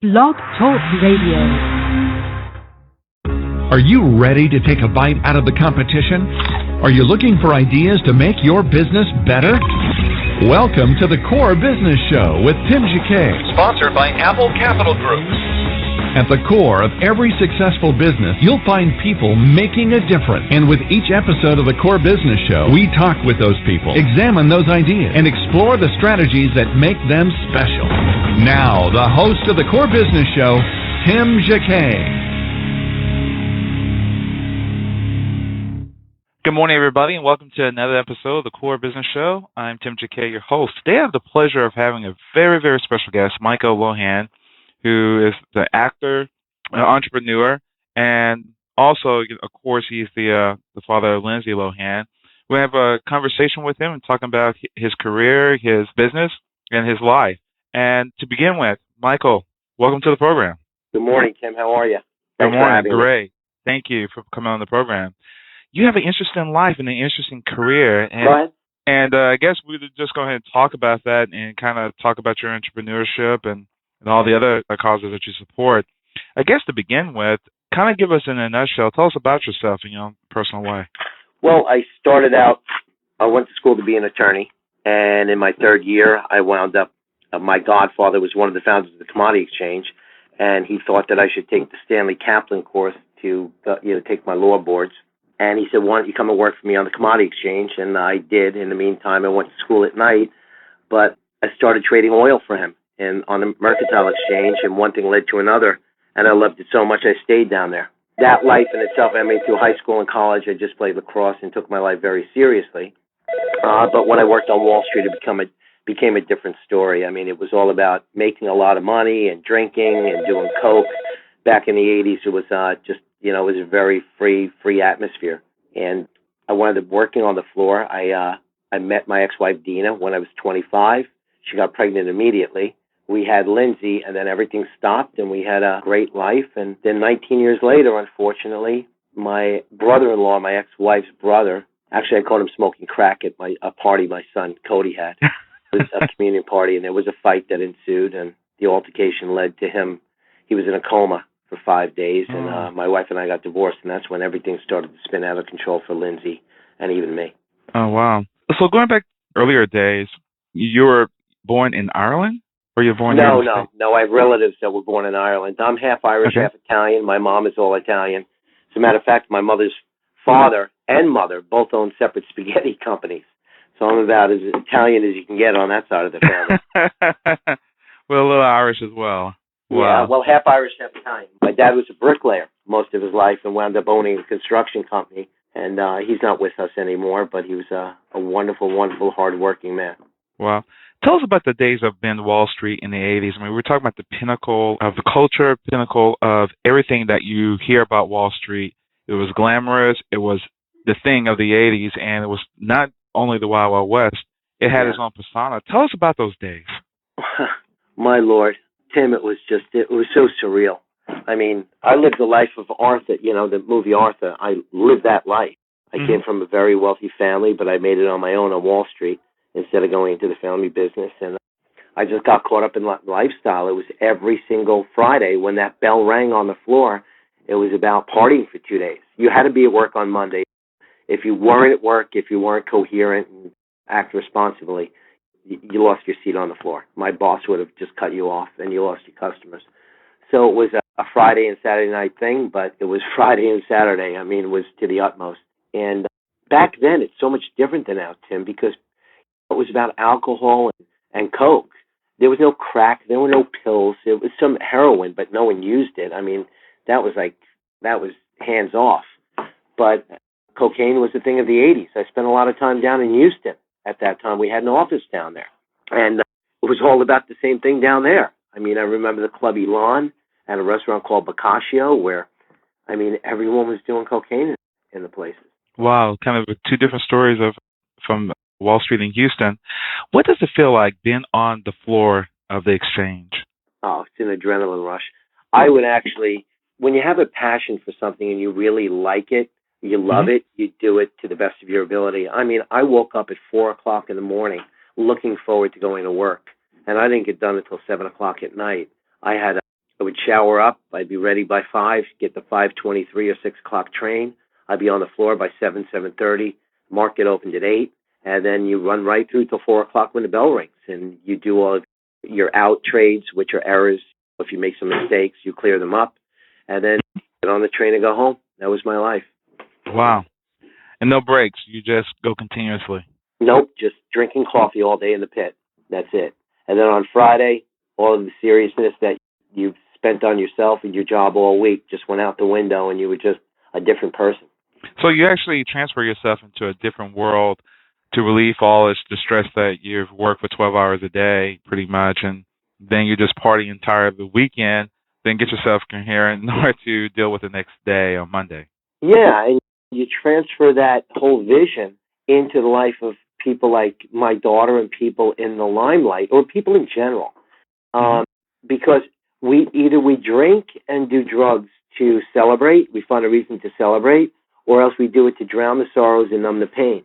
Blog Talk Radio. Are you ready to take a bite out of the competition? Are you looking for ideas to make your business better? Welcome to the Core Business Show with Tim Jacquet, sponsored by Apple Capital Group. At the core of every successful business, you'll find people making a difference. And with each episode of the Core Business Show, we talk with those people, examine those ideas, and explore the strategies that make them special. Now, the host of the Core Business Show, Tim Jacquet. Good morning, everybody, and welcome to another episode of the Core Business Show. I'm Tim Jacquet, your host. Today I have the pleasure of having a very, very special guest, Lindsay Lohan, who is the actor, entrepreneur, and also, of course, he's the father of Lindsay Lohan. We have a conversation with him and talking about his career, his business, and his life. And to begin with, Michael, welcome to the program. Good morning, Tim. How are you? Good morning. Great. Thank you for coming on the program. You have an interesting life and an interesting career. And, go ahead. And I guess we would just go ahead and talk about that and kind of talk about your entrepreneurship and all the other causes that you support. I guess to begin with, kind of give us in a nutshell, tell us about yourself in your own personal way. Well, I started out, I went to school to be an attorney, and in my third year, I wound up, my godfather was one of the founders of the Commodity Exchange, and he thought that I should take the Stanley Kaplan course to take my law boards. And he said, why don't you come and work for me on the Commodity Exchange? And I did. In the meantime, I went to school at night, but I started trading oil for him and on the Mercantile Exchange, and one thing led to another, and I loved it so much I stayed down there. That life in itself, I mean, through high school and college, I just played lacrosse and took my life very seriously. But when I worked on Wall Street, it became a different story. I mean, it was all about making a lot of money and drinking and doing coke. Back in the 80s, it was it was a very free atmosphere. And I wound up working on the floor. I met my ex-wife, Dina, when I was 25. She got pregnant immediately. We had Lindsay, and then everything stopped, and we had a great life. And then 19 years later, unfortunately, my brother-in-law, my ex-wife's brother, actually I caught him smoking crack at a party my son, Cody, had. It was a communion party, and there was a fight that ensued, and the altercation led to him. He was in a coma for 5 days, and my wife and I got divorced, and that's when everything started to spin out of control for Lindsay and even me. Oh, wow. So going back earlier days, you were born in Ireland? Or you were born No, I have relatives that were born in Ireland. I'm half Irish, half Italian. My mom is all Italian. As a matter of fact, my mother's father and mother both own separate spaghetti companies. So I'm about as Italian as you can get on that side of the family. Well, a little Irish as well. Wow. Yeah, well, half Irish, half Italian. My dad was a bricklayer most of his life and wound up owning a construction company. And he's not with us anymore, but he was a wonderful, wonderful, hard-working man. Wow. Tell us about the days of being Wall Street in the 80s. I mean, we're talking about the pinnacle of the culture, pinnacle of everything that you hear about Wall Street. It was glamorous. It was the thing of the 80s, and it was not only the Wild Wild West. It had its own persona. Tell us about those days. My Lord. Tim, it was so surreal. I mean, I lived the life of Arthur, the movie Arthur. I lived that life. I came from a very wealthy family, but I made it on my own on Wall Street instead of going into the family business. And I just got caught up in lifestyle. It was every single Friday when that bell rang on the floor, it was about partying for 2 days. You had to be at work on Monday. If you weren't at work, if you weren't coherent and act responsibly, you lost your seat on the floor. My boss would have just cut you off, and you lost your customers. So it was a Friday and Saturday night thing, but it was Friday and Saturday. I mean, it was to the utmost. And back then, it's so much different than now, Tim, because it was about alcohol and coke. There was no crack. There were no pills. It was some heroin, but no one used it. I mean, that was hands off. But cocaine was the thing of the 80s. I spent a lot of time down in Houston. At that time, we had an office down there. And it was all about the same thing down there. I mean, I remember the Club Elon and a restaurant called Boccaccio where, I mean, everyone was doing cocaine in the places. Wow, kind of two different stories from Wall Street in Houston. What does it feel like being on the floor of the exchange? Oh, it's an adrenaline rush. I would actually, when you have a passion for something and you really like it, you love it, you do it to the best of your ability. I mean, I woke up at 4 o'clock in the morning looking forward to going to work, and I didn't get done until 7 o'clock at night. It would shower up. I'd be ready by 5, get the 5:23 or 6 o'clock train. I'd be on the floor by 7:30. Market opened at 8, and then you run right through till 4 o'clock when the bell rings, and you do all of your out trades, which are errors. If you make some mistakes, you clear them up, and then get on the train and go home. That was my life. Wow. And no breaks. You just go continuously. Nope, just drinking coffee all day in the pit. That's it. And then on Friday, all of the seriousness that you've spent on yourself and your job all week just went out the window, and you were just a different person. So you actually transfer yourself into a different world to relieve all this the stress that you've worked for 12 hours a day, pretty much, and then you just party entire the weekend, then get yourself coherent in order to deal with the next day on Monday. Yeah, and you transfer that whole vision into the life of people like my daughter and people in the limelight, or people in general, because we drink and do drugs to celebrate. We find a reason to celebrate, or else we do it to drown the sorrows and numb the pain.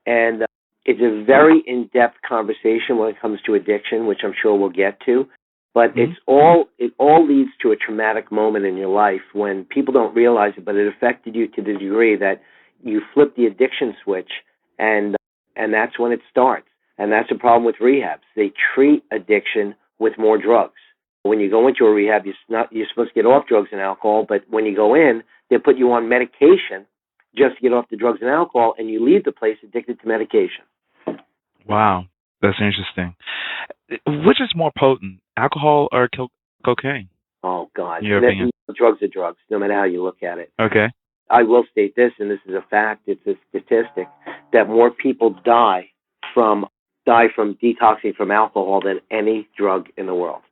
And it's a very in-depth conversation when it comes to addiction, which I'm sure we'll get to. But it all leads to a traumatic moment in your life when people don't realize it, but it affected you to the degree that you flip the addiction switch, and that's when it starts. And that's the problem with rehabs. They treat addiction with more drugs. When you go into a rehab, you're supposed to get off drugs and alcohol, but when you go in, they put you on medication just to get off the drugs and alcohol, and you leave the place addicted to medication. Wow, that's interesting. Which is more potent, alcohol or cocaine? Oh, God. In your opinion? Drugs are drugs, no matter how you look at it. Okay. I will state this, and this is a fact, it's a statistic, that more people die from detoxing from alcohol than any drug in the world.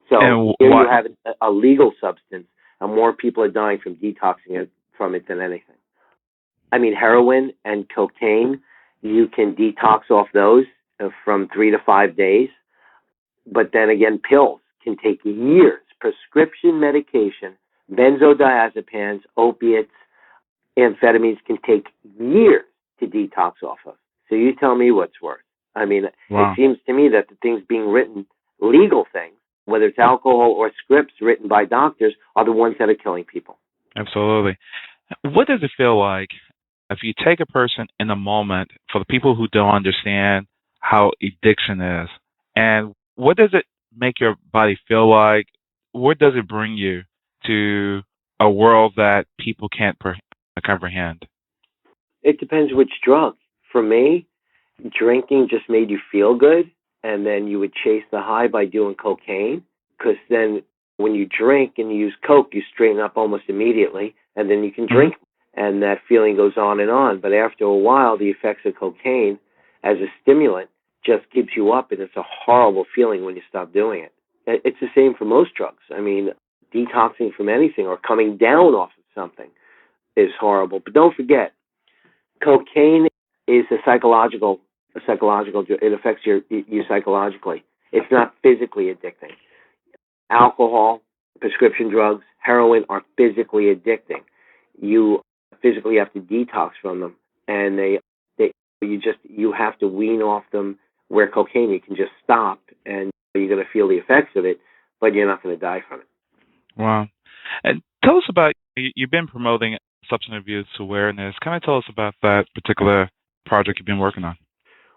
So here you have a legal substance, and more people are dying from detoxing from it than anything. I mean, heroin and cocaine, you can detox off those from 3 to 5 days. But then again, pills can take years. Prescription medication, benzodiazepines, opiates, amphetamines can take years to detox off of. So you tell me what's worse. I mean, It seems to me that the things being written, legal things, whether it's alcohol or scripts written by doctors, are the ones that are killing people. Absolutely. What does it feel like if you take a person in a moment, for the people who don't understand how addiction is, and what does it make your body feel like? What does it bring you to a world that people can't comprehend? It depends which drug. For me, drinking just made you feel good, and then you would chase the high by doing cocaine, because then when you drink and you use coke, you straighten up almost immediately, and then you can drink, and that feeling goes on and on. But after a while, the effects of cocaine as a stimulant just keeps you up, and it's a horrible feeling when you stop doing it. It's the same for most drugs. I mean, detoxing from anything or coming down off of something is horrible. But don't forget, cocaine is a psychological. It affects you psychologically. It's not physically addicting. Alcohol, prescription drugs, heroin are physically addicting. You physically have to detox from them, and you have to wean off them. Where cocaine, you can just stop, and you're going to feel the effects of it, but you're not going to die from it. Wow. And tell us about, you've been promoting substance abuse awareness. Kind of tell us about that particular project you've been working on.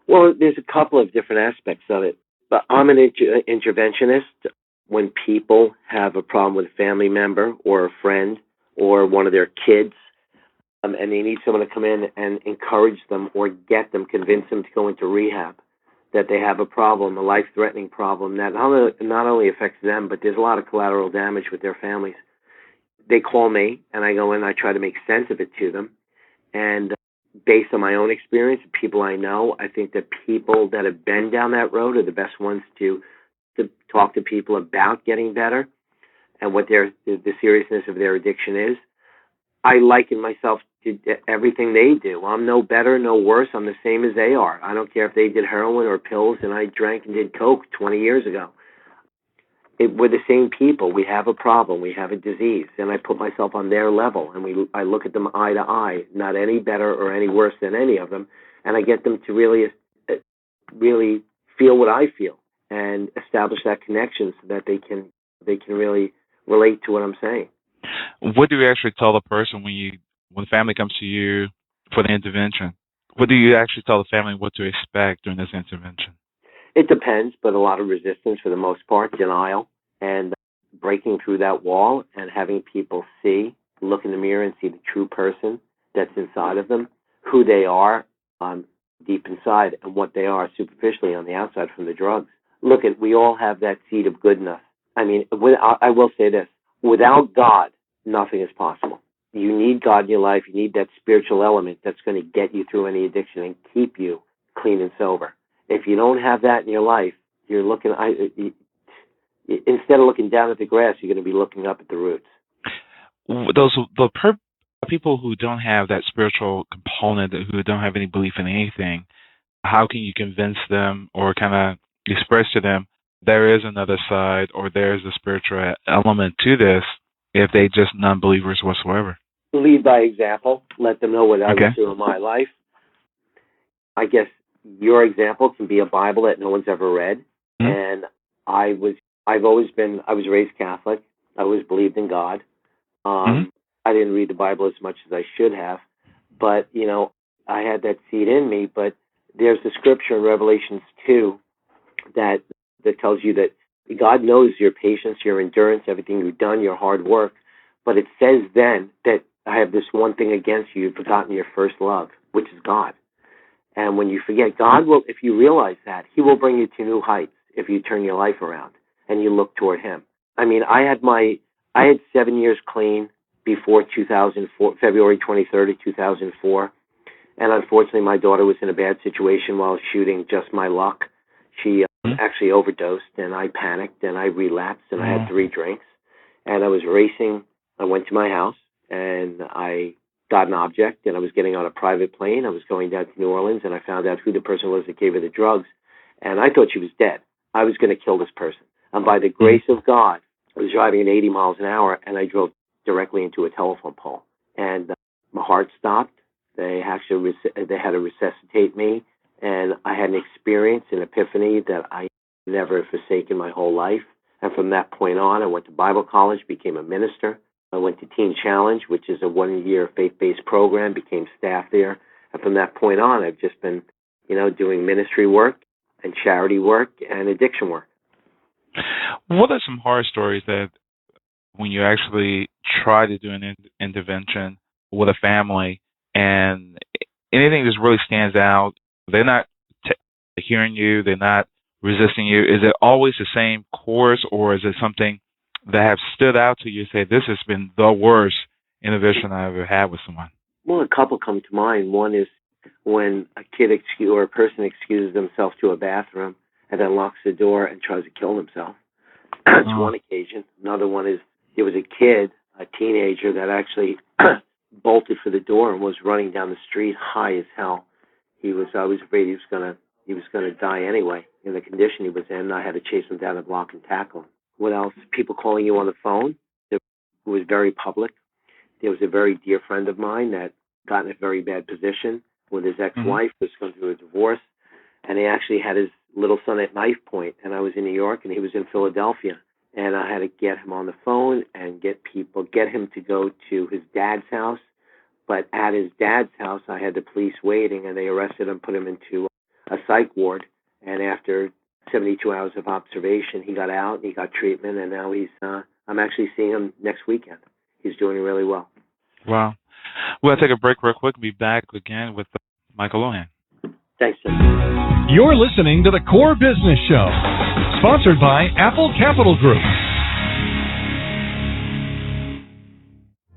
Well, there's a couple of different aspects of it. But I'm an interventionist. When people have a problem with a family member or a friend or one of their kids, and they need someone to come in and encourage them or convince them to go into rehab, that they have a problem, a life-threatening problem that not only affects them, but there's a lot of collateral damage with their families. They call me, and I go in and I try to make sense of it to them. And based on my own experience, people I know, I think that people that have been down that road are the best ones to talk to people about getting better and what the seriousness of their addiction is. I liken myself to everything they do. I'm no better, no worse. I'm the same as they are. I don't care if they did heroin or pills and I drank and did coke 20 years ago. We're the same people. We have a problem. We have a disease. And I put myself on their level, and I look at them eye to eye, not any better or any worse than any of them, and I get them to really feel what I feel and establish that connection so that they can really relate to what I'm saying. What do you actually tell the person when the family comes to you for the intervention? What do you actually tell the family what to expect during this intervention? It depends, but a lot of resistance for the most part, denial, and breaking through that wall and having people look in the mirror and see the true person that's inside of them, who they are deep inside and what they are superficially on the outside from the drugs. Look, we all have that seed of goodness. I mean, I will say this, without God, nothing is possible. You need God in your life. You need that spiritual element that's going to get you through any addiction and keep you clean and sober. If you don't have that in your life, you're looking, instead of looking down at the grass, you're going to be looking up at the roots. People who don't have that spiritual component, who don't have any belief in anything, how can you convince them or kind of express to them there is another side or there is a spiritual element to this if they just non-believers whatsoever? Lead by example. Let them know what I was doing in my life. I guess your example can be a Bible that no one's ever read. Mm-hmm. And I was raised Catholic. I always believed in God. I didn't read the Bible as much as I should have, but, I had that seed in me. But there's a scripture in Revelations 2 that tells you that God knows your patience, your endurance, everything you've done, your hard work. But it says then that I have this one thing against you. You've forgotten your first love, which is God. And when you forget, God will, if you realize that, He will bring you to new heights if you turn your life around and you look toward Him. I mean, I had 7 years clean before 2004, February 23rd of 2004. And unfortunately, my daughter was in a bad situation while shooting Just My Luck. She actually overdosed, and I panicked, and I relapsed, and I had 3 drinks. And I was racing. I went to my house, and I got an object, and I was getting on a private plane. I was going down to New Orleans, and I found out who the person was that gave her the drugs. And I thought she was dead. I was going to kill this person. And by the grace of God, I was driving at 80 miles an hour, and I drove directly into a telephone pole. And my heart stopped. They had to resuscitate me. And I had an experience, an epiphany that I never have forsaken my whole life. And from that point on, I went to Bible college, became a minister. I went to Teen Challenge, which is a 1-year faith-based program, became staff there. And from that point on, I've just been, doing ministry work and charity work and addiction work. What are some horror stories that when you actually try to do an intervention with a family and anything that really stands out, they're not hearing you, they're not resisting you, is it always the same course, or is it something that have stood out to you, say, this has been the worst intervention I ever had with someone? Well, a couple come to mind. One is when a kid or a person excuses themselves to a bathroom and then locks the door and tries to kill themselves. That's one occasion. Another one is there was a kid, a teenager, that actually bolted for the door and was running down the street high as hell. I was afraid he was gonna die anyway in the condition he was in. I had to chase him down the block and tackle him. What else? People calling you on the phone. It was very public. There was a very dear friend of mine that got in a very bad position with his ex-wife, was going through a divorce, and he actually had his little son at knife point, and I was in New York and he was in Philadelphia, and I had to get him on the phone and get him to go to his dad's house. But at his dad's house, I had the police waiting, and they arrested him, put him into a psych ward, and after 72 hours of observation, he got out and he got treatment, and now I'm actually seeing him next weekend. He's doing really well. Wow. We'll take a break real quick and be back again with Michael Lohan. Thanks, Jim. You're listening to The Core Business Show, sponsored by Apple Capital Group.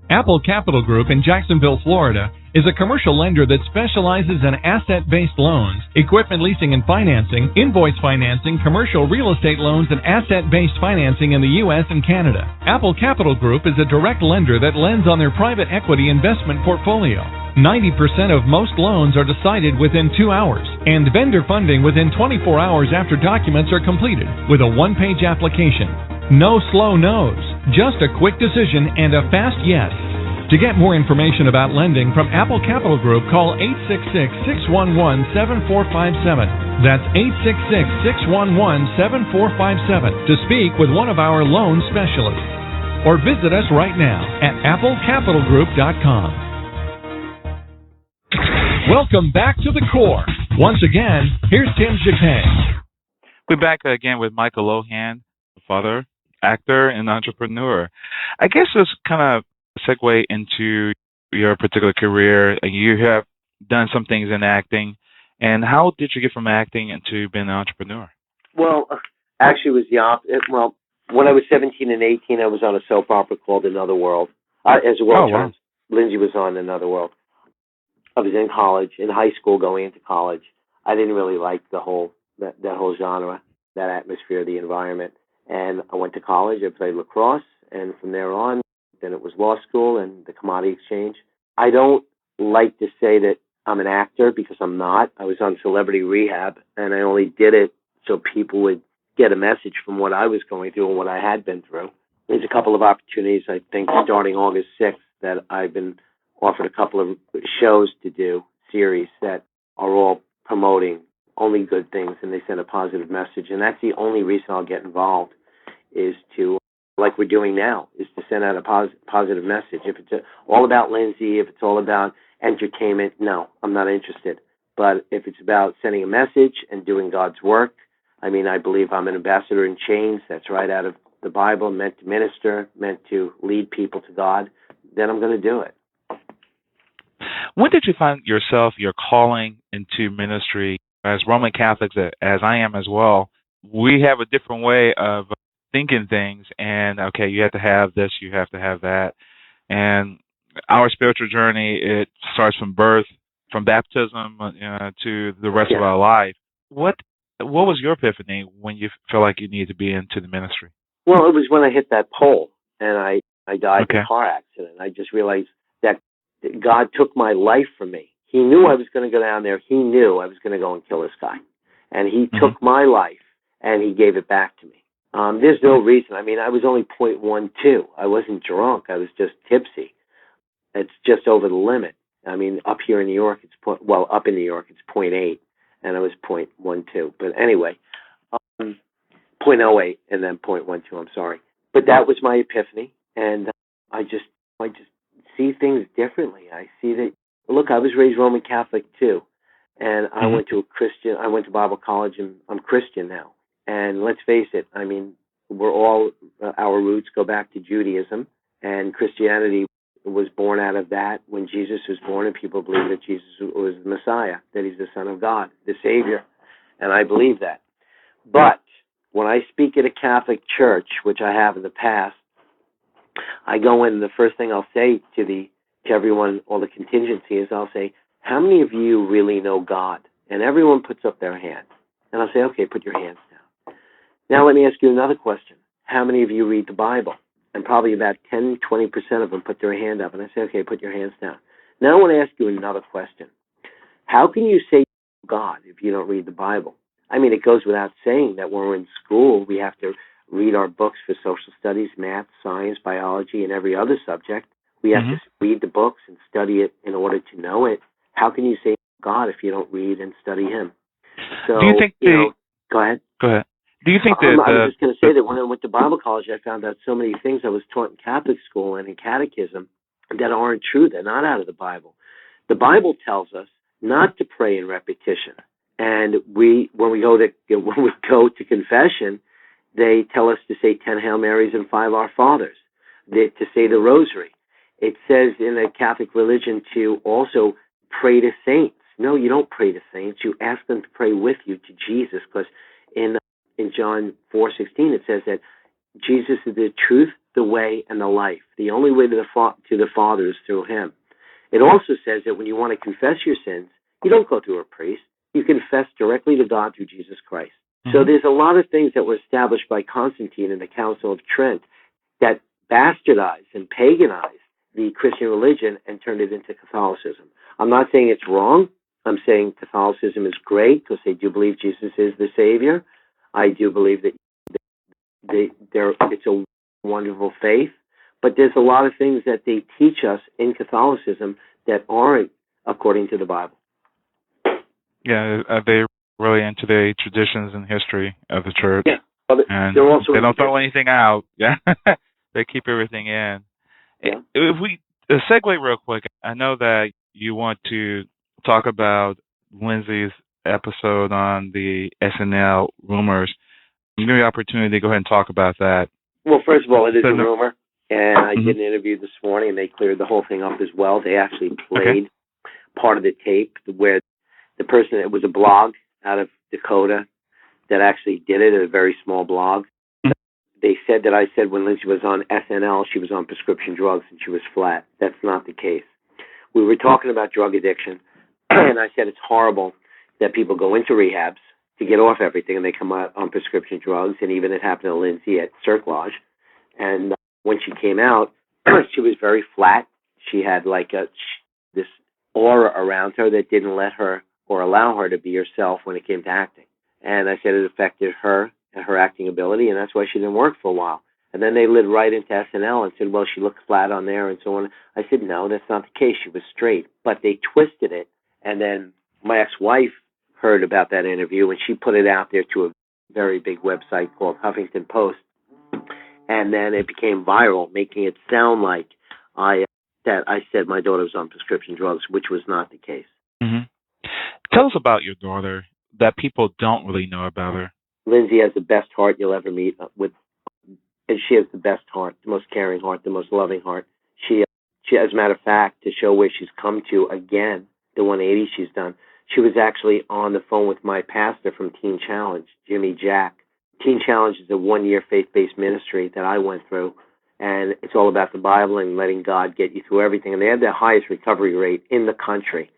Apple Capital Group in Jacksonville, Florida, is a commercial lender that specializes in asset-based loans, equipment leasing and financing, invoice financing, commercial real estate loans, and asset-based financing in the U.S. and Canada. Apple Capital Group is a direct lender that lends on their private equity investment portfolio. 90% of most loans are decided within 2 hours, and vendor funding within 24 hours after documents are completed, with a one-page application. No slow no's, just a quick decision and a fast yes. To get more information about lending from Apple Capital Group, call 866-611-7457. That's 866-611-7457 to speak with one of our loan specialists. or visit us right now at applecapitalgroup.com. Welcome back to the core. Once again, here's Tim Jacquet. We're back again with Michael Lohan, father, actor, and entrepreneur. I guess it's kind of a segue into your particular career. You have done some things in acting. And how did you get from acting into being an entrepreneur? Well, actually, it was the opposite. Well, when I was 17 and 18, I was on a soap opera called Another World. As well, wow. Lindsay was on Another World. I was in college, in high school, going into college. I didn't really like that whole genre, that atmosphere, the environment. And I went to college. I played lacrosse, and from there on, then it was law school and the commodity exchange. I don't like to say that I'm an actor because I'm not. I was on Celebrity Rehab, and I only did it so people would get a message from what I was going through and what I had been through. There's a couple of opportunities, I think, starting August 6th that I've been offered a couple of shows to do, series that are all promoting only good things, and they send a positive message. And that's the only reason I'll get involved, is to, like we're doing now, is to send out a positive message. If it's all about Lindsay, if it's all about entertainment, no, I'm not interested. But if it's about sending a message and doing God's work, I mean, I believe I'm an ambassador in chains. That's right out of the Bible, meant to minister, meant to lead people to God. Then I'm going to do it. When did you find yourself, your calling into ministry? As Roman Catholics, as I am as well, we have a different way of thinking things. And, okay, you have to have this, you have to have that. And our spiritual journey, it starts from birth, from baptism to the rest of our life. What was your epiphany when you felt like you needed to be into the ministry? Well, it was when I hit that pole and I died in a car accident. I just realized that God took my life from me. He knew I was going to go down there. He knew I was going to go and kill this guy. And he took my life and he gave it back to me. There's no reason. I mean, I was only 0.12. I wasn't drunk. I was just tipsy. It's just over the limit. I mean, up here in New York, up in New York, it's 0.8, and I was 0.12. But anyway, 0.08 and then 0.12, I'm sorry. But that was my epiphany, and I just see things differently. I see that, look, I was raised Roman Catholic too, and I went to Bible college, and I'm Christian now. And let's face it, I mean, our roots go back to Judaism, and Christianity was born out of that when Jesus was born, and people believe that Jesus was the Messiah, that he's the Son of God, the Savior. And I believe that. But when I speak at a Catholic church, which I have in the past, I go in, and the first thing I'll say to everyone, all the contingency, is I'll say, how many of you really know God? And everyone puts up their hand. And I'll say, okay, put your hands down. Now let me ask you another question. How many of you read the Bible? And probably about 10, 20% of them put their hand up. And I say, okay, put your hands down. Now I want to ask you another question. How can you say God if you don't read the Bible? I mean, it goes without saying that when we're in school, we have to read our books for social studies, math, science, biology, and every other subject. We have to read the books and study it in order to know it. How can you say God if you don't read and study him? So, do you think go ahead. Go ahead. Do you think that... I was just going to say that when I went to Bible college, I found out so many things I was taught in Catholic school and in catechism that aren't true. They're not out of the Bible. The Bible tells us not to pray in repetition. And when we go to confession, they tell us to say 10 Hail Marys and 5 Our Fathers, to say the Rosary. It says in the Catholic religion to also pray to saints. No, you don't pray to saints. You ask them to pray with you to Jesus, because in John 4:16 it says that Jesus is the truth, the way, and the life. The only way to the Father is through him. It also says that when you want to confess your sins, you don't go through a priest. You confess directly to God through Jesus Christ. So there's a lot of things that were established by Constantine in the Council of Trent that bastardized and paganized the Christian religion and turned it into Catholicism. I'm not saying it's wrong. I'm saying Catholicism is great because they do believe Jesus is the Savior. I do believe that it's a wonderful faith. But there's a lot of things that they teach us in Catholicism that aren't according to the Bible. Yeah, they really into the traditions and history of the church. Yeah, and they're also they don't throw anything out. Yeah, They keep everything in. Yeah. If we segue real quick, I know that you want to talk about Lindsay's episode on the SNL rumors. Give me the opportunity to go ahead and talk about that. Well, first of all, it is a So, rumor, and I Mhm. did an interview this morning, and they cleared the whole thing up as well. They actually Okay. played part of the tape where the person, it was a blog out of Dakota that actually did it, a very small blog. Mhm. They said that I said when Lindsay was on SNL, she was on prescription drugs and she was flat. That's not the case. We were talking about drug addiction, and I said it's horrible that people go into rehabs to get off everything and they come out on prescription drugs. And even it happened to Lindsay at Cirque Lodge. And when she came out, she was very flat. She had like this aura around her that didn't let her or allow her to be herself when it came to acting. And I said it affected her and her acting ability, and that's why she didn't work for a while. And then they led right into SNL and said, well, she looked flat on there and so on. I said, no, that's not the case. She was straight. But they twisted it. And then my ex-wife heard about that interview, and she put it out there to a very big website called Huffington Post. And then it became viral, making it sound like I said my daughter was on prescription drugs, which was not the case. Hmm. Tell us about your daughter that people don't really know about her. Lindsay has the best heart you'll ever meet. And she has the best heart, the most caring heart, the most loving heart. She, as a matter of fact, to show where she's come to again, the 180 she's done. She was actually on the phone with my pastor from Teen Challenge, Jimmy Jack. Teen Challenge is a 1-year faith-based ministry that I went through, and it's all about the Bible and letting God get you through everything. And they have the highest recovery rate in the country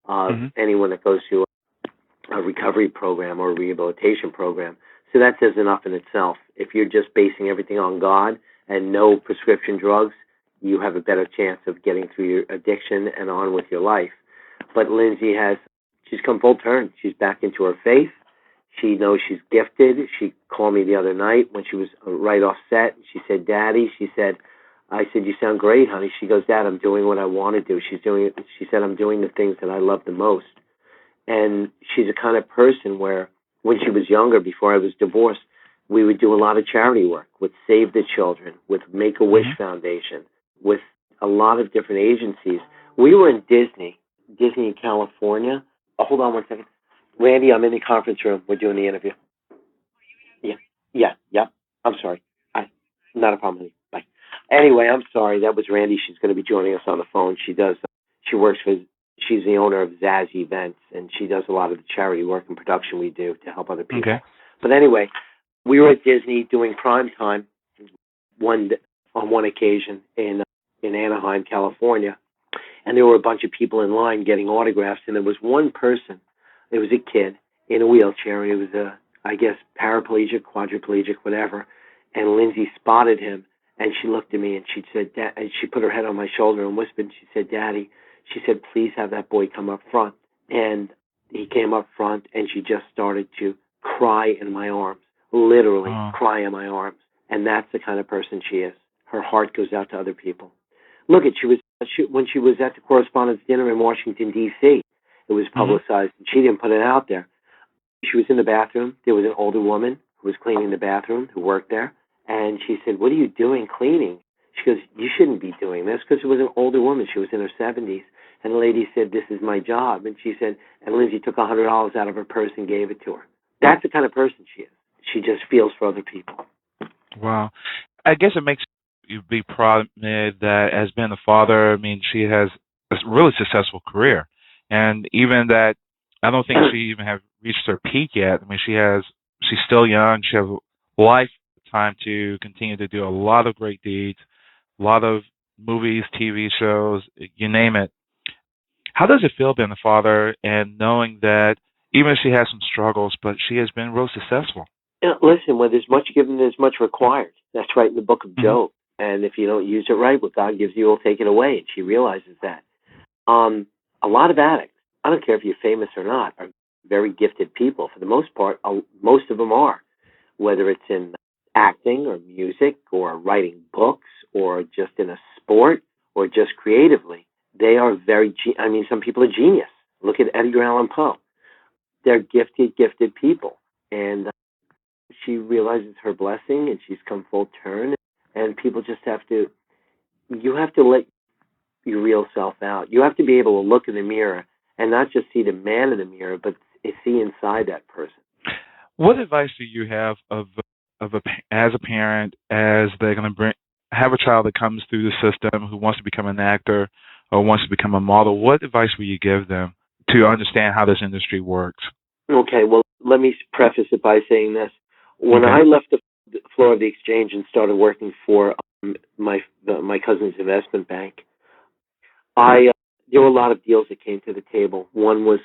of anyone that goes through a recovery program or a rehabilitation program. So that says enough in itself. If you're just basing everything on God and no prescription drugs, you have a better chance of getting through your addiction and on with your life. But Lindsay she's come full turn. She's back into her faith. She knows she's gifted. She called me the other night when she was right off set. She said, Daddy, I said, you sound great, honey. She goes, Dad, I'm doing what I want to do. She said, I'm doing the things that I love the most. And she's the kind of person where when she was younger, before I was divorced, we would do a lot of charity work with Save the Children, with Make-A-Wish Foundation, with a lot of different agencies. We were in Disney in California. Oh, hold on one second. Randy, I'm in the conference room. We're doing the interview. Yeah. I'm sorry. Not a problem, honey. Bye. Anyway, I'm sorry. That was Randy. She's going to be joining us on the phone. She works for, she's the owner of Zaz Events, and she does a lot of the charity work and production we do to help other people. Okay. But anyway, we were at Disney doing prime time on one occasion in Anaheim, California, and there were a bunch of people in line getting autographs, and there was one person. It was a kid in a wheelchair. He was I guess, paraplegic, quadriplegic, whatever. And Lindsay spotted him, and she looked at me and she said, and she put her head on my shoulder and whispered. She said, Daddy, she said, please have that boy come up front. And he came up front, and she just started to cry in my arms, literally cry in my arms. And that's the kind of person she is. Her heart goes out to other people. Look, when she was at the correspondence dinner in Washington, D.C., it was publicized, and she didn't put it out there. She was in the bathroom. There was an older woman who was cleaning the bathroom, who worked there. And she said, what are you doing cleaning? She goes, you shouldn't be doing this, because it was an older woman. She was in her 70s. And the lady said, this is my job. And she said, and Lindsay took $100 out of her purse and gave it to her. That's the kind of person she is. She just feels for other people. Wow. I guess it makes you be proud that as being a father, I mean, she has a really successful career. And even that, I don't think she even has reached her peak yet. I mean, she's still young. She has lifetime to continue to do a lot of great deeds, a lot of movies, TV shows, you name it. How does it feel being a father and knowing that even if she has some struggles, but she has been real successful? Listen, when there's much given, there's much required. That's right in the book of Job. And if you don't use it right, what God gives you will take it away. And she realizes that. A lot of addicts, I don't care if you're famous or not, are very gifted people. For the most part, most of them are, whether it's in acting or music or writing books or just in a sport or just creatively. They are some people are genius. Look at Edgar Allan Poe. They're gifted people. And she realizes her blessing, and she's come full turn. and people just you have to let your real self out. You have to be able to look in the mirror and not just see the man in the mirror, but see inside that person. What advice do you have as a parent, as they're going to have a child that comes through the system who wants to become an actor or wants to become a model? What advice will you give them to understand how this industry works? Okay, well, let me preface it by saying this. When I left the floor of the exchange and started working for my cousin's investment bank, there were a lot of deals that came to the table. One was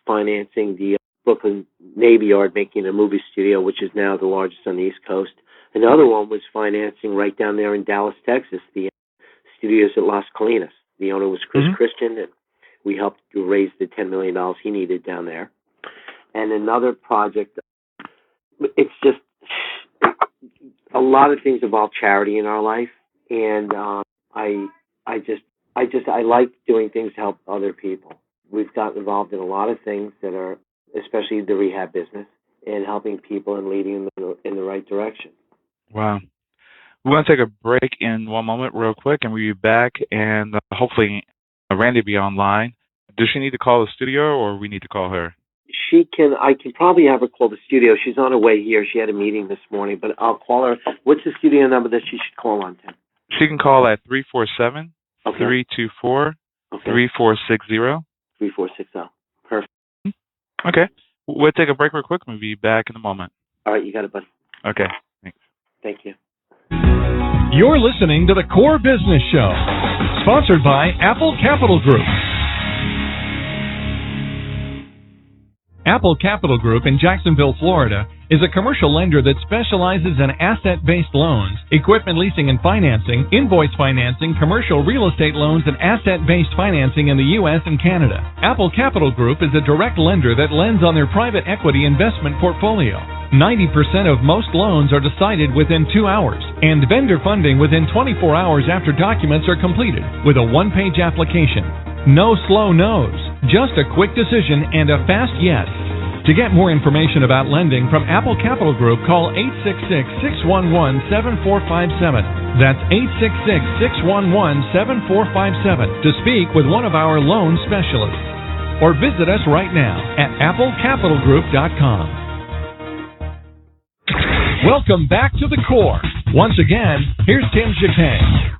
financing the Brooklyn Navy Yard, making a movie studio, which is now the largest on the East Coast. Another one was financing right down there in Dallas, Texas, the studios at Las Colinas. The owner was Chris Christian, and we helped raise the $10 million he needed down there. And another project, it's just a lot of things involve charity in our life, and I like doing things to help other people. We've gotten involved in a lot of things that are, especially the rehab business, and helping people and leading them in the right direction. Wow. We're going to take a break in one moment real quick, and we'll be back, and hopefully Randy will be online. Does she need to call the studio, or we need to call her? I can probably have her call the studio. She's on her way here. She had a meeting this morning, but I'll call her. What's the studio number that she should call on, Tim? She can call at 347 324 3460. 3460. Perfect. Okay. We'll take a break real quick. We'll be back in a moment. All right, you got it, bud. Okay. Thanks. Thank you. You're listening to the Core Business Show, sponsored by Apple Capital Group. Apple Capital Group in Jacksonville, Florida, is a commercial lender that specializes in asset-based loans, equipment leasing and financing, invoice financing, commercial real estate loans, and asset-based financing in the U.S. and Canada. Apple Capital Group is a direct lender that lends on their private equity investment portfolio. 90% of most loans are decided within 2 hours, and vendor funding within 24 hours after documents are completed, with a one-page application. No slow no's, just a quick decision and a fast yes. To get more information about lending from Apple Capital Group, call 866-611-7457. That's 866-611-7457 to speak with one of our loan specialists. Or visit us right now at applecapitalgroup.com. Welcome back to the Core. Once again, here's Tim Jacquet.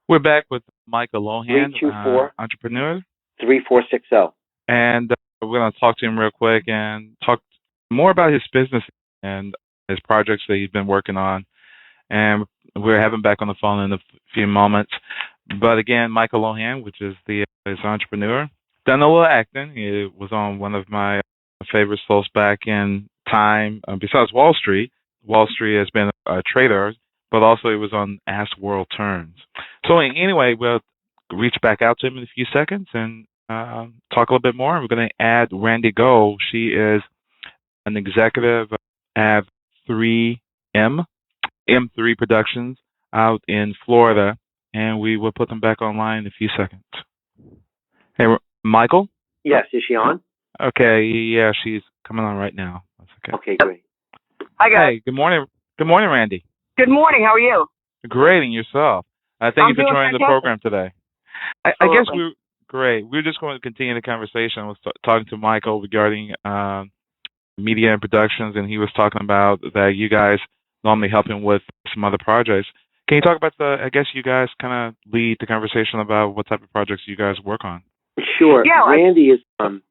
We're back with Michael Lohan, 324 entrepreneur. 3460. And we're going to talk to him real quick and talk more about his business and his projects that he's been working on. And we'll have him back on the phone in a few moments. But again, Michael Lohan, which is his entrepreneur, done a little acting. He was on one of my favorite shows back in time, besides Wall Street. Wall Street has been a trader, but also it was on As World Turns. So anyway, we'll reach back out to him in a few seconds and talk a little bit more. We're going to add Randy Go. She is an executive at 3M, M3 Productions out in Florida, and we will put them back online in a few seconds. Hey, Michael? Yes, is she on? Okay, yeah, she's coming on right now. That's okay. Okay, great. Hi, guys. Hey, good morning. Good morning, Randy. Good morning. How are you? Great, and yourself? Thank you for joining the program today. I guess great. We're just going to continue the conversation. I was talking to Michael regarding media and productions, and he was talking about that you guys normally help him with some other projects. Can you talk about I guess you guys kind of lead the conversation about what type of projects you guys work on? Sure. Yeah, Randy's in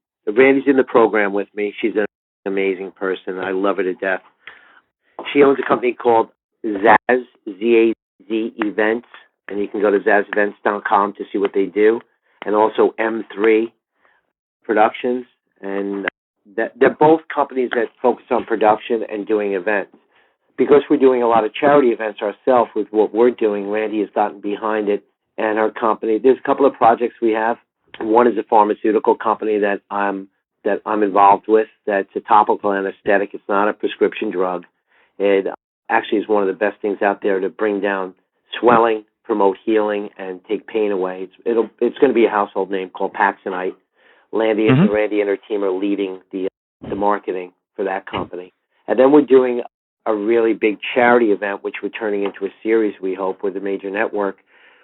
the program with me. She's an amazing person. I love her to death. She owns a company called Zaz, Z-A-Z Events, and you can go to zazevents.com to see what they do, and also M3 Productions, and they're both companies that focus on production and doing events. Because we're doing a lot of charity events ourselves with what we're doing, Randy has gotten behind it, and her company. There's a couple of projects we have. One is a pharmaceutical company that I'm involved with. That's a topical anesthetic. It's not a prescription drug. It actually is one of the best things out there to bring down swelling, promote healing, and take pain away. It's going to be a household name called Paxonite. Randy and her team are leading the marketing for that company. And then we're doing a really big charity event, which we're turning into a series, we hope, with a major network,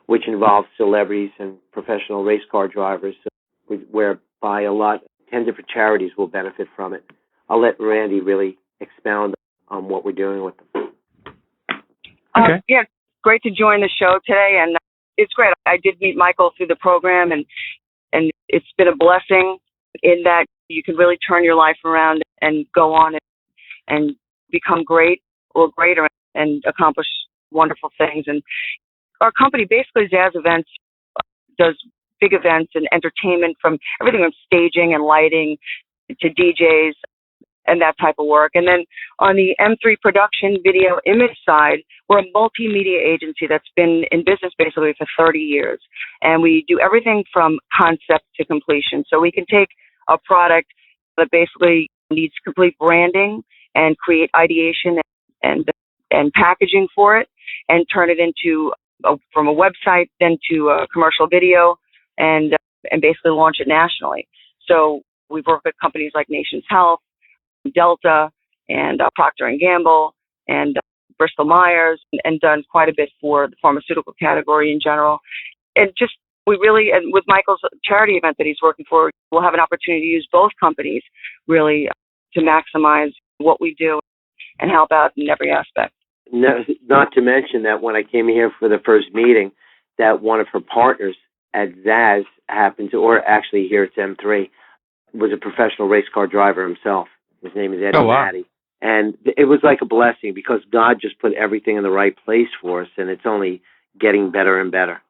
which involves celebrities and professional race car drivers, whereby ten different charities will benefit from it. I'll let Randy really expound on what we're doing with them. Okay. Yeah, great to join the show today, and it's great. I did meet Michael through the program, and it's been a blessing in that you can really turn your life around and go on and become great or greater and accomplish wonderful things. And our company, basically, Zaz Events, does big events and entertainment, from everything from staging and lighting to DJs and that type of work. And then on the M3 production video image side, we're a multimedia agency that's been in business basically for 30 years. And we do everything from concept to completion. So we can take a product that basically needs complete branding and create ideation and packaging for it, and turn it into from a website then to a commercial video, and basically launch it nationally. So we've worked with companies like Nations Health, Delta, and Procter & Gamble, and Bristol Myers, and done quite a bit for the pharmaceutical category in general. And just, and with Michael's charity event that he's working for, we'll have an opportunity to use both companies really to maximize what we do and help out in every aspect. No, not to mention that when I came here for the first meeting, that one of her partners at Zaz happened to, or actually here at M3, was a professional race car driver himself. His name is Eddie Matty. And it was like a blessing because God just put everything in the right place for us, and it's only getting better and better.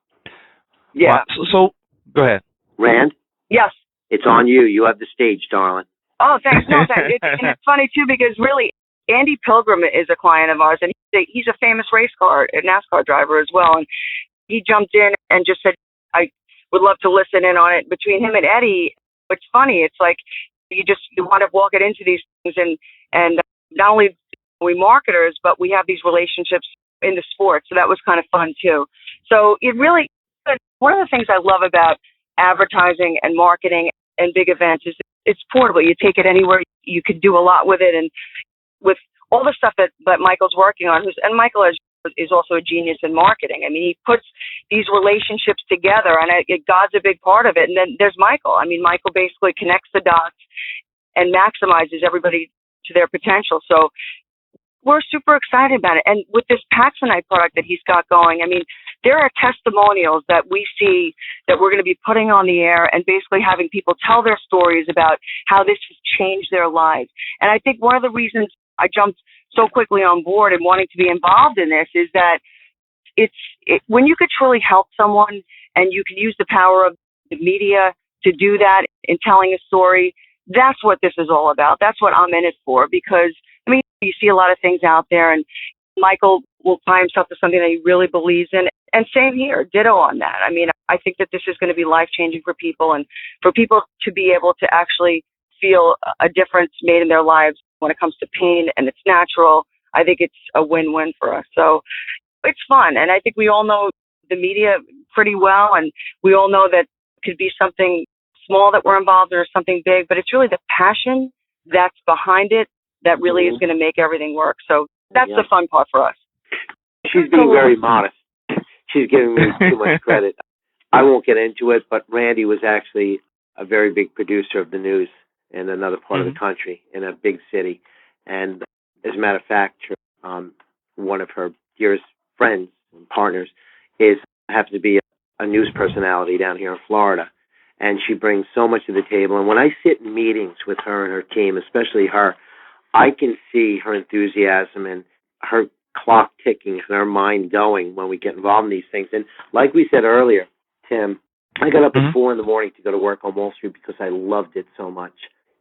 Yeah. So go ahead. Rand? Yes. It's on you. You have the stage, darling. Oh, thanks. No, thanks. And it's funny, too, because really, Andy Pilgrim is a client of ours, and he's a famous NASCAR driver as well. And he jumped in and just said, I would love to listen in on it. Between him and Eddie, it's funny. It's like you want to walk it into these things, and not only are we marketers, but we have these relationships in the sport. So that was kind of fun, too. So it really, one of the things I love about advertising and marketing and big events is it's portable. You take it anywhere. You could do a lot with it. And with all the stuff that Michael's working on, and Michael is also a genius in marketing. I mean, he puts these relationships together, and God's a big part of it. And then there's Michael. I mean, Michael basically connects the dots and maximizes everybody to their potential. So we're super excited about it. And with this Paxonite product that he's got going, I mean, there are testimonials that we see that we're going to be putting on the air and basically having people tell their stories about how this has changed their lives. And I think one of the reasons I jumped so quickly on board and wanting to be involved in this is that when you could truly help someone and you can use the power of the media to do that in telling a story, that's what this is all about. That's what I'm in it for, because, I mean, you see a lot of things out there, and Michael will tie himself to something that he really believes in. And same here, ditto on that. I mean, I think that this is going to be life-changing for people, and for people to be able to actually feel a difference made in their lives when it comes to pain, and it's natural. I think it's a win-win for us. So it's fun. And I think we all know the media pretty well, and we all know that it could be something small that we're involved in or something big, but it's really the passion that's behind it that really is going to make everything work. So that's the fun part for us. She's being very modest. She's giving me too much credit. I won't get into it, but Randy was actually a very big producer of the news in another part of the country, in a big city. And as a matter of fact, one of her dearest friends and partners happens to be a news personality down here in Florida. And she brings so much to the table. And when I sit in meetings with her and her team, especially her, I can see her enthusiasm and her clock ticking and her mind going when we get involved in these things. And like we said earlier, Tim, I got up at 4 a.m. to go to work on Wall Street because I loved it so much.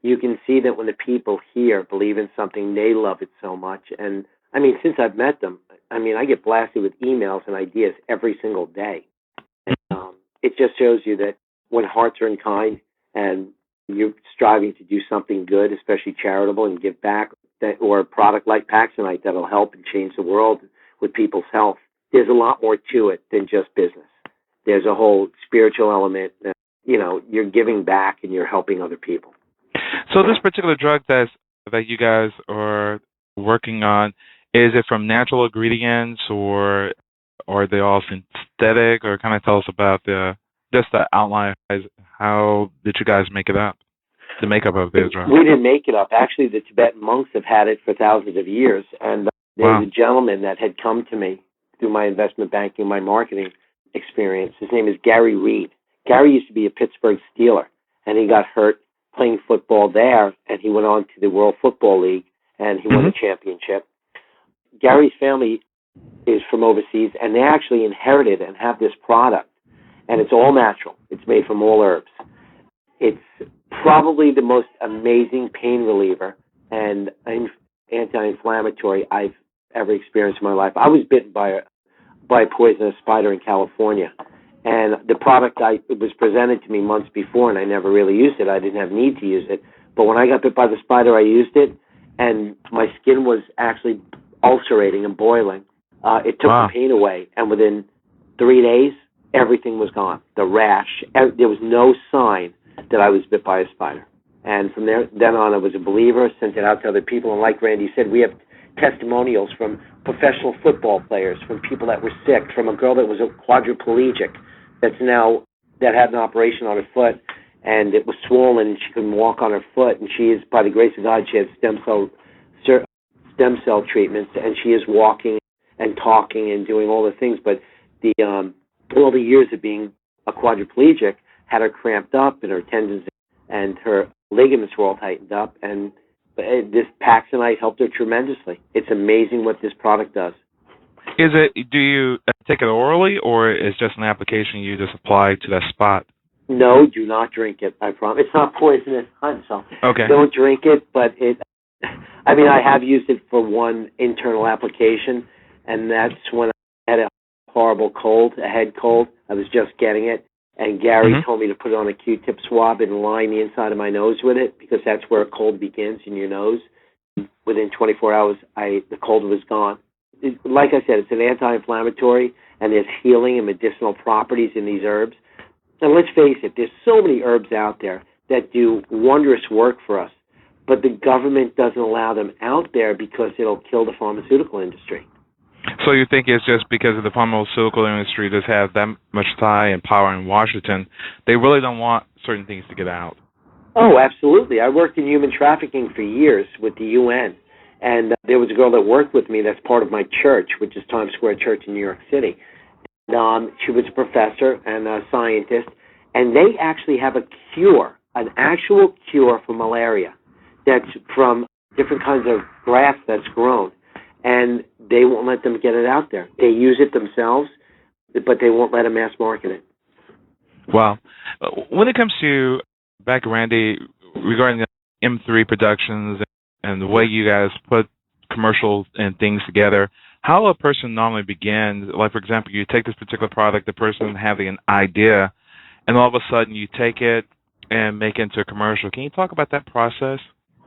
You can see that when the people here believe in something, they love it so much. And, I mean, since I've met them, I mean, I get blasted with emails and ideas every single day. And it just shows you that when hearts are in kind and you're striving to do something good, especially charitable, and give back, or a product like Paxonite that'll help and change the world with people's health, there's a lot more to it than just business. There's a whole spiritual element that, you know, you're giving back and you're helping other people. So this particular drug that you guys are working on, Is it from natural ingredients, or are they all synthetic? Or kind of tell us about just the outline. How did you guys make it up? The makeup of the Israel. We didn't make it up. Actually, the Tibetan monks have had it for thousands of years. And there's a gentleman that had come to me through my investment banking, my marketing experience. His name is Gary Reed. Gary used to be a Pittsburgh Steeler, and he got hurt playing football there, and he went on to the World Football League, and he won a championship. Gary's family is from overseas, and they actually inherited and have this product, and it's all natural. It's made from all herbs. It's probably the most amazing pain reliever and anti-inflammatory I've ever experienced in my life. I was bitten by a poisonous spider in California, and the product it was presented to me months before, and I never really used it. I didn't have need to use it, but when I got bit by the spider, I used it, and my skin was actually ulcerating and boiling. It took the pain away, and within 3 days, everything was gone. The rash, there was no sign that I was bit by a spider. And from then on, I was a believer, sent it out to other people. And like Randy said, we have testimonials from professional football players, from people that were sick, from a girl that was a quadriplegic that had an operation on her foot, and it was swollen, and she couldn't walk on her foot. And she is, by the grace of God, she had stem cell treatments, and she is walking and talking and doing all the things. But all the years of being a quadriplegic had her cramped up, and her tendons and her ligaments were all tightened up, and this Paxonite helped her tremendously. It's amazing what this product does. Do you take it orally, or is just an application you just apply to that spot? No, do not drink it, I promise. It's not poisonous, so don't drink it, but I have used it for one internal application, and that's when I had a horrible cold, a head cold. I was just getting it. And Gary told me to put it on a Q-tip swab and line the inside of my nose with it, because that's where a cold begins, in your nose. Within 24 hours, the cold was gone. Like I said, it's an anti-inflammatory, and there's healing and medicinal properties in these herbs. And let's face it, there's so many herbs out there that do wondrous work for us, but the government doesn't allow them out there because it'll kill the pharmaceutical industry. So you think it's just because of the pharmaceutical industry does have that much tie and power in Washington, they really don't want certain things to get out? Oh, absolutely. I worked in human trafficking for years with the UN, and there was a girl that worked with me that's part of my church, which is Times Square Church in New York City. And, she was a professor and a scientist, and they actually have a cure, an actual cure for malaria that's from different kinds of grass that's grown. And they won't let them get it out there. They use it themselves, but they won't let them mass market it. Wow. When it comes to, back Randy, regarding the M3 Productions and the way you guys put commercials and things together, how a person normally begins, like, for example, you take this particular product, the person having an idea, and all of a sudden you take it and make it into a commercial. Can you talk about that process?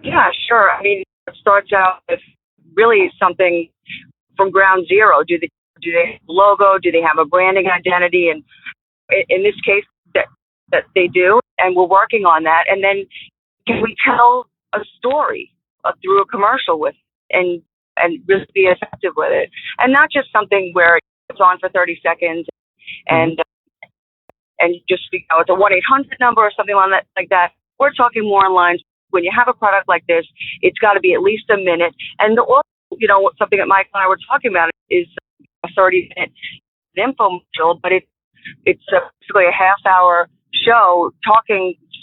Yeah, sure. It starts out with really something from ground zero. Do they have a logo? Do they have a branding identity? And in this case, that they do, and we're working on that. And then can we tell a story through a commercial with and really be effective with it, and not just something where it's on for 30 seconds and just it's a 1-800 number or something like that. We're talking more in lines. When you have a product like this, it's got to be at least a minute. And something that Mike and I were talking about is a 30-minute infomercial, but it's basically a half-hour show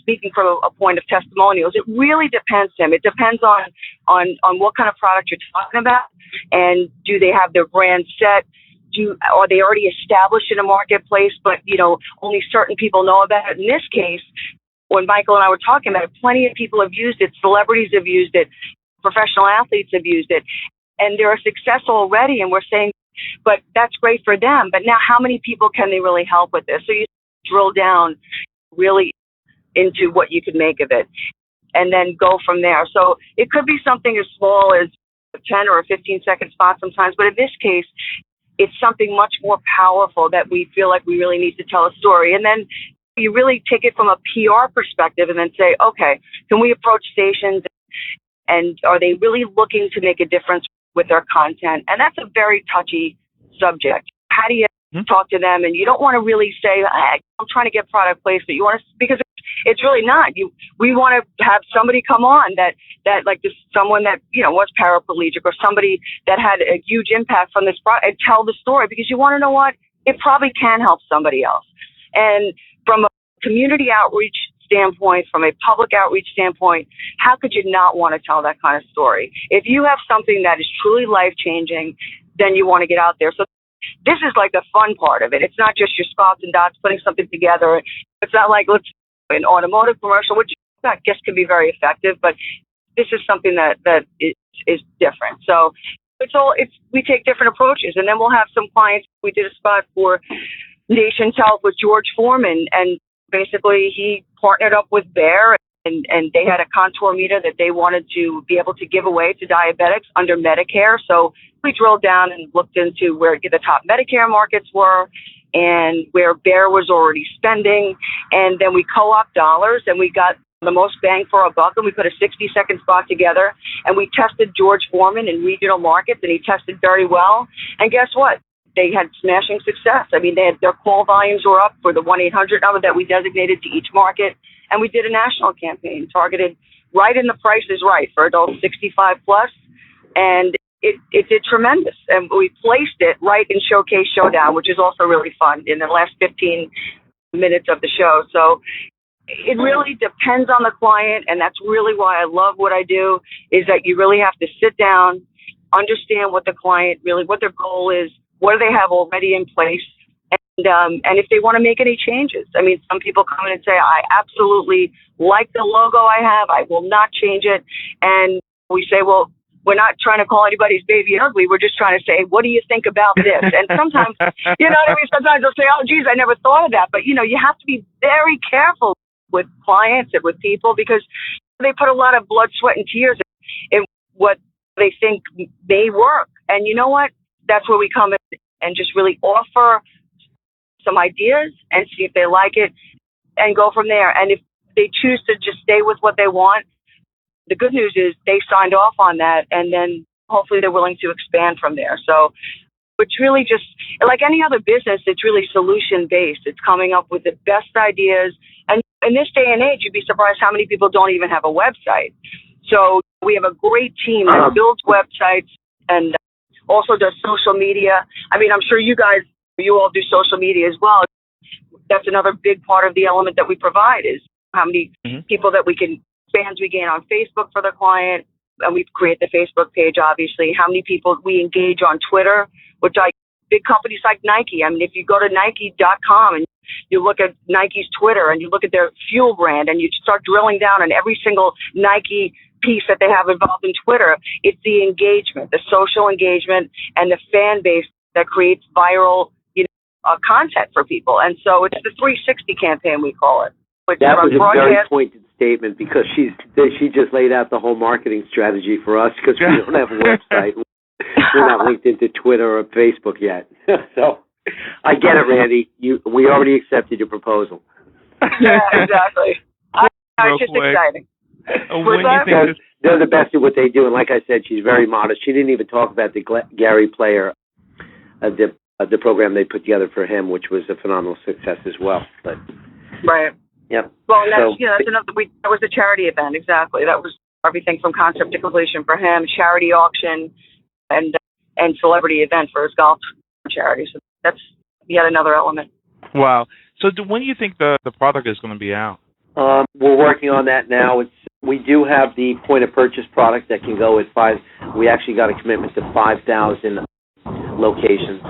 speaking from a point of testimonials. It really depends, Tim. It depends on what kind of product you're talking about, and do they have their brand set? Are they already established in a marketplace, but only certain people know about it? In this case, when Michael and I were talking about it, plenty of people have used it. Celebrities have used it. Professional athletes have used it. And they're successful already, and we're saying, but that's great for them. But now how many people can they really help with this? So you drill down really into what you could make of it and then go from there. So it could be something as small as a 10 or a 15-second spot sometimes. But in this case, it's something much more powerful that we feel like we really need to tell a story. And then you really take it from a PR perspective and then say, okay, can we approach stations, and are they really looking to make a difference with their content. And that's a very touchy subject. How do you talk to them? And you don't want to really say, hey, I'm trying to get product placement. You want to, because it's really not. We want to have somebody come on that like this, someone that, was paraplegic or somebody that had a huge impact from this product and tell the story, because you want to know what? It probably can help somebody else. And from a community outreach standpoint, from a public outreach standpoint, how could you not want to tell that kind of story? If you have something that is truly life-changing, then you want to get out there. So this is like the fun part of it. It's not just your spots and dots putting something together. It's not like an automotive commercial, which I guess can be very effective, but this is something that is different. So we take different approaches, and then we'll have some clients. We did a spot for Nations Health with George Foreman, and basically he partnered up with Bear, and they had a contour meter that they wanted to be able to give away to diabetics under Medicare. So we drilled down and looked into where the top Medicare markets were and where Bear was already spending. And then we co-op dollars, and we got the most bang for our buck, and we put a 60-second spot together, and we tested George Foreman in regional markets, and he tested very well. And guess what? They had smashing success. I mean, their call volumes were up for the 1-800 number that we designated to each market. And we did a national campaign targeted right in the Price is Right for adults 65 plus. And it did tremendous. And we placed it right in Showcase Showdown, which is also really fun, in the last 15 minutes of the show. So it really depends on the client. And that's really why I love what I do, is that you really have to sit down, understand what the client really, what their goal is, what do they have already in place, and if they want to make any changes. I mean, some people come in and say, I absolutely like the logo I have. I will not change it. And we say, well, we're not trying to call anybody's baby ugly. We're just trying to say, what do you think about this? And sometimes, you know what I mean? Sometimes they'll say, oh, geez, I never thought of that. But, you have to be very careful with clients and with people, because they put a lot of blood, sweat, and tears in what they think may work. And you know what? That's where we come in and just really offer some ideas and see if they like it and go from there. And if they choose to just stay with what they want, the good news is they signed off on that, and then hopefully they're willing to expand from there. So it's really just like any other business. It's really solution-based. It's coming up with the best ideas. And in this day and age, you'd be surprised how many people don't even have a website. So we have a great team that builds websites and also does social media. I mean, I'm sure you all do social media as well. That's another big part of the element that we provide, is how many people that fans we gain on Facebook for the client, and we create the Facebook page, obviously. How many people we engage on Twitter, which big companies like Nike. I mean, if you go to Nike.com and you look at Nike's Twitter and you look at their fuel brand and you start drilling down on every single Nike piece that they have involved in Twitter, it's the engagement, the social engagement, and the fan base that creates viral content for people. And so it's the 360 campaign, we call it. That was a very pointed statement, because she just laid out the whole marketing strategy for us, because we don't have a website. We're not linked into Twitter or Facebook yet. So I get it, Randy. We already accepted your proposal. Yeah, exactly. It's just exciting. They're the best at what they do, and like I said, she's very modest. She didn't even talk about the Gary Player, the program they put together for him, which was a phenomenal success as well. But right. Yep. Well, that's another. That was a charity event. Exactly. That was everything from concept to completion for him, charity auction, and celebrity event for his golf charity. So that's yet another element. Wow. So when do you think the product is going to be out? We're working on that now. We do have the point of purchase product that can go at 5. We actually got a commitment to 5,000 locations,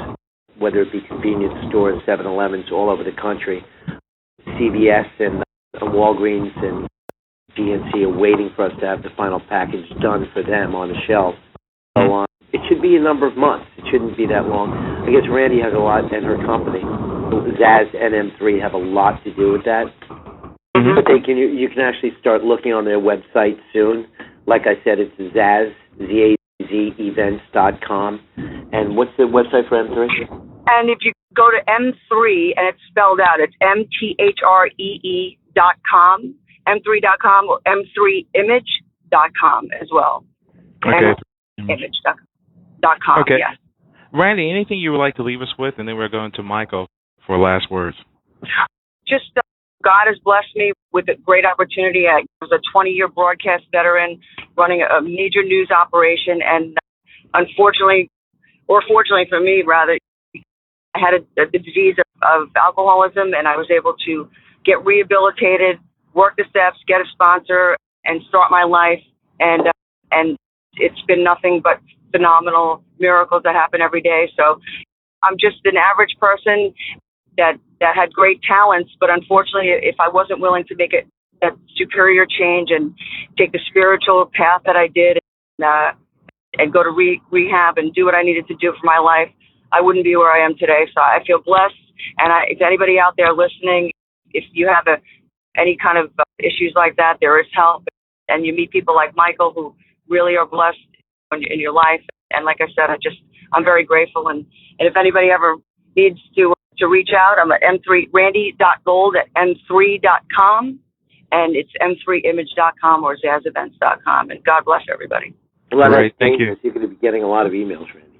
whether it be convenience stores, 7-Elevens all over the country. CVS and Walgreens and GNC are waiting for us to have the final package done for them on the shelf. So it should be a number of months. It shouldn't be that long. I guess Randy has a lot, and her company, Zaz NM3, have a lot to do with that. But you can actually start looking on their website soon. Like I said, it's Zaz, ZAZ, and what's the website for M3? And if you go to M3, and it's spelled out, it's MTHREE.com, M3.com, or M3image.com as well. Okay. Image.com. .com. Okay. Yes. Randy, anything you would like to leave us with, and then we're going to Michael for last words. Just God has blessed me with a great opportunity. I was a 20-year broadcast veteran running a major news operation, and unfortunately, or fortunately for me, rather, I had the disease of alcoholism, and I was able to get rehabilitated, work the steps, get a sponsor, and start my life. And it's been nothing but phenomenal miracles that happen every day. So I'm just an average person that had great talents, but unfortunately, if I wasn't willing to make it that superior change and take the spiritual path that I did, and go to rehab and do what I needed to do for my life, I wouldn't be where I am today. So I feel blessed. And if anybody out there listening, if you have any kind of issues like that, there is help. And you meet people like Michael who really are blessed in your life. And like I said, I'm very grateful. And if anybody ever needs to reach out, I'm at randy.gold at m3.com. And it's m3image.com or zazevents.com. And God bless everybody. Well, Great, thank you. You're going to be getting a lot of emails, Randy.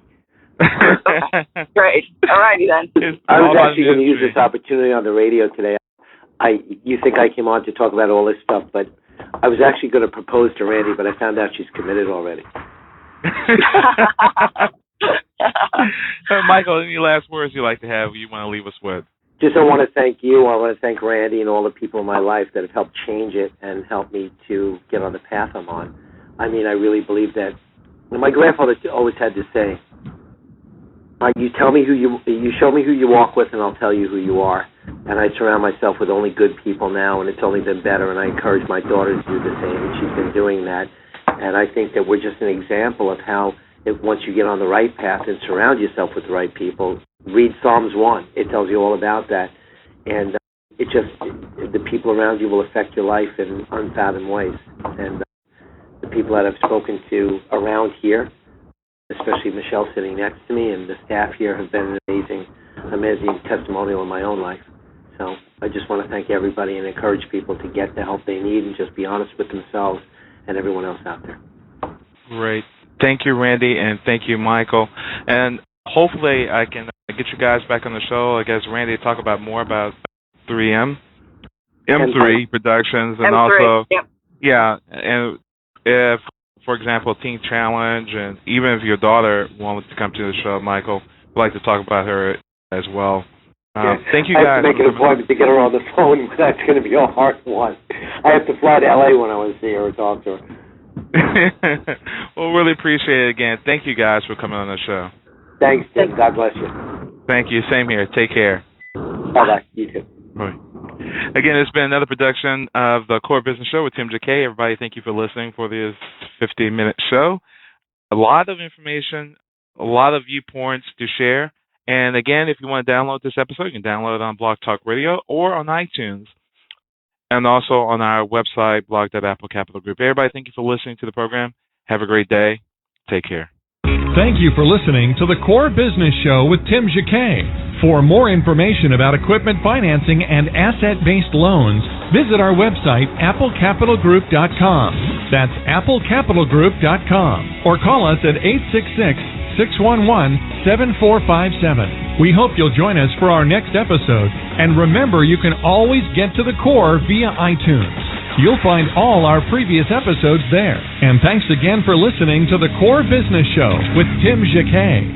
Great. All righty then. I was actually going to use this opportunity on the radio today. You think I came on to talk about all this stuff, but I was actually going to propose to Randy, but I found out she's committed already. Michael, any last words you like to have you want to leave us with? I want to thank you. I want to thank Randy and all the people in my life that have helped change it and helped me to get on the path I'm on. I mean, I really believe that. My grandfather always had to say, you show me who you walk with, and I'll tell you who you are. And I surround myself with only good people now, and it's only been better. And I encourage my daughter to do the same, and she's been doing that. And I think that we're just an example of how, once you get on the right path and surround yourself with the right people, read Psalms 1. It tells you all about that. And the people around you will affect your life in unfathomed ways. And the people that I've spoken to around here, especially Michelle sitting next to me, and the staff here have been an amazing testimonial in my own life. So I just want to thank everybody and encourage people to get the help they need and just be honest with themselves and everyone else out there. Great. Thank you, Randy, and thank you, Michael. And hopefully I can get you guys back on the show. I guess Randy talk about more about 3M, M3 Productions, and M3, also, yep. Yeah, and if, for example, Teen Challenge, and even if your daughter wanted to come to the show, Michael, I'd like to talk about her as well. Thank you guys. I have to make an appointment to get her on the phone. That's going to be a hard one. I have to fly to L.A. when I want to see her or talk to her. Well, really appreciate it again. Thank you guys for coming on the show. Thanks, Tim. God bless you. Thank you. Same here. Take care. Bye-bye. You too. Bye. Again, it's been another production of the Core Business Show with Tim J.K. Everybody, thank you for listening for this 15-minute show. A lot of information, a lot of viewpoints to share. And again, if you want to download this episode, you can download it on Blog Talk Radio or on iTunes. And also on our website, blog.apple Capital Group. Everybody, thank you for listening to the program. Have a great day. Take care. Thank you for listening to the Core Business Show with Tim J.K. For more information about equipment financing and asset-based loans, visit our website, applecapitalgroup.com. That's applecapitalgroup.com. Or call us at 866-611-7457. We hope you'll join us for our next episode. And remember, you can always get to the core via iTunes. You'll find all our previous episodes there. And thanks again for listening to the Core Business Show with Tim J.K.